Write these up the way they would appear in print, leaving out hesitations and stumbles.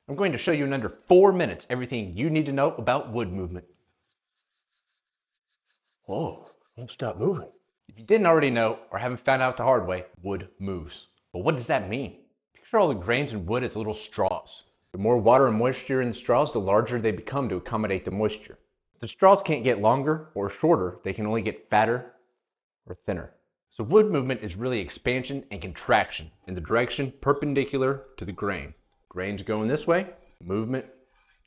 I'm going to show you in under 4 minutes everything you need to know about wood movement. Whoa, won't stop moving. If you didn't already know or haven't found out the hard way, wood moves. But what does that mean? Picture all the grains in wood as little straws. The more water and moisture in the straws, the larger they become to accommodate the moisture. If the straws can't get longer or shorter, they can only get fatter or thinner. So wood movement is really expansion and contraction in the direction perpendicular to the grain. Grain's going this way, movement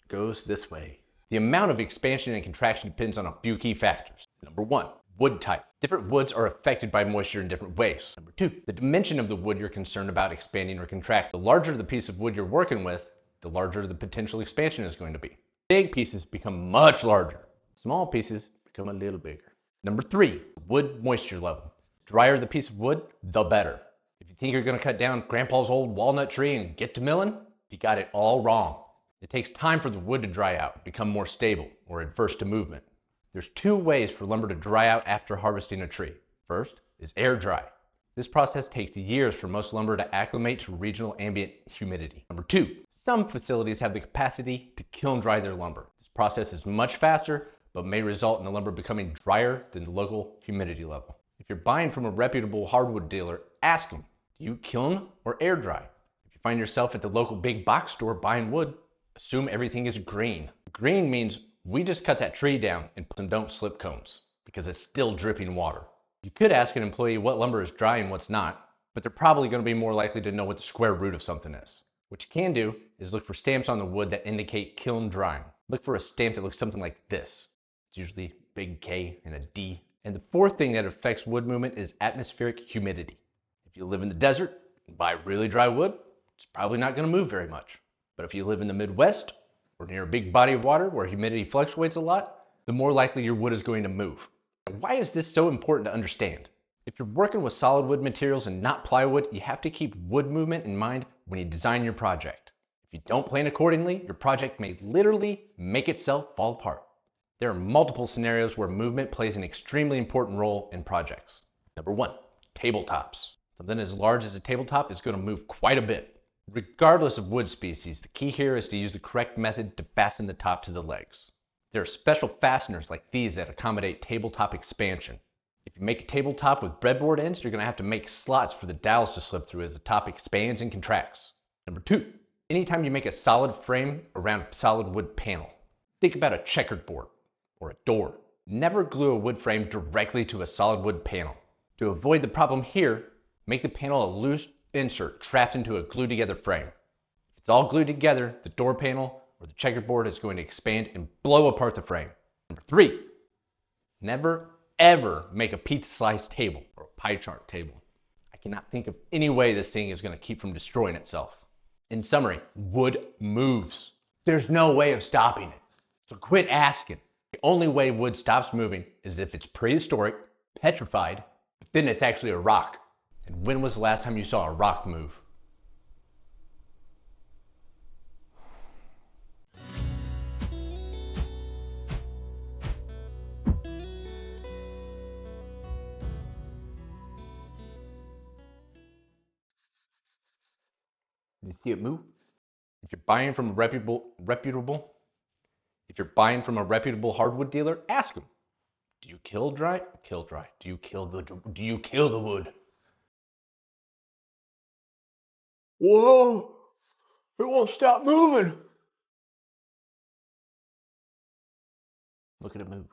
goes this way. The amount of expansion and contraction depends on a few key factors. Number 1, wood type. Different woods are affected by moisture in different ways. Number 2, the dimension of the wood you're concerned about expanding or contracting. The larger the piece of wood you're working with, the larger the potential expansion is going to be. Big pieces become much larger. Small pieces become a little bigger. Number 3, wood moisture level. Drier the piece of wood, the better. If you think you're going to cut down grandpa's old walnut tree and get to milling, you got it all wrong. It takes time for the wood to dry out, become more stable, or adverse to movement. There's 2 ways for lumber to dry out after harvesting a tree. First is air dry. This process takes years for most lumber to acclimate to regional ambient humidity. Number 2, some facilities have the capacity to kiln dry their lumber. This process is much faster, but may result in the lumber becoming drier than the local humidity level. If you're buying from a reputable hardwood dealer, ask them, do you kiln or air dry? If you find yourself at the local big box store buying wood, assume everything is green. Green means we just cut that tree down and put some don't slip cones because it's still dripping water. You could ask an employee what lumber is dry and what's not, but they're probably going to be more likely to know what the square root of something is. What you can do is look for stamps on the wood that indicate kiln drying. Look for a stamp that looks something like this. It's usually big K and a D. And the 4th thing that affects wood movement is atmospheric humidity. If you live in the desert and buy really dry wood, it's probably not going to move very much. But if you live in the Midwest or near a big body of water where humidity fluctuates a lot, the more likely your wood is going to move. Why is this so important to understand? If you're working with solid wood materials and not plywood, you have to keep wood movement in mind when you design your project. If you don't plan accordingly, your project may literally make itself fall apart. There are multiple scenarios where movement plays an extremely important role in projects. Number 1, tabletops. Something as large as a tabletop is going to move quite a bit. Regardless of wood species, the key here is to use the correct method to fasten the top to the legs. There are special fasteners like these that accommodate tabletop expansion. If you make a tabletop with breadboard ends, you're going to have to make slots for the dowels to slip through as the top expands and contracts. Number 2, anytime you make a solid frame around a solid wood panel, think about a checkered board or a door. Never glue a wood frame directly to a solid wood panel. To avoid the problem here, make the panel a loose insert trapped into a glued together frame. If it's all glued together, the door panel or the checkerboard is going to expand and blow apart the frame. Number 3, never ever make a pizza slice table or a pie chart table. I cannot think of any way this thing is going to keep from destroying itself. In summary, wood moves. There's no way of stopping it. So quit asking. The only way wood stops moving is if it's prehistoric, petrified, but then it's actually a rock. And when was the last time you saw a rock move? You see it move? If you're buying from a reputable hardwood dealer, ask them. Do you kill dry? Kill dry. Do you kill the wood? Whoa, it won't stop moving. Look at it move.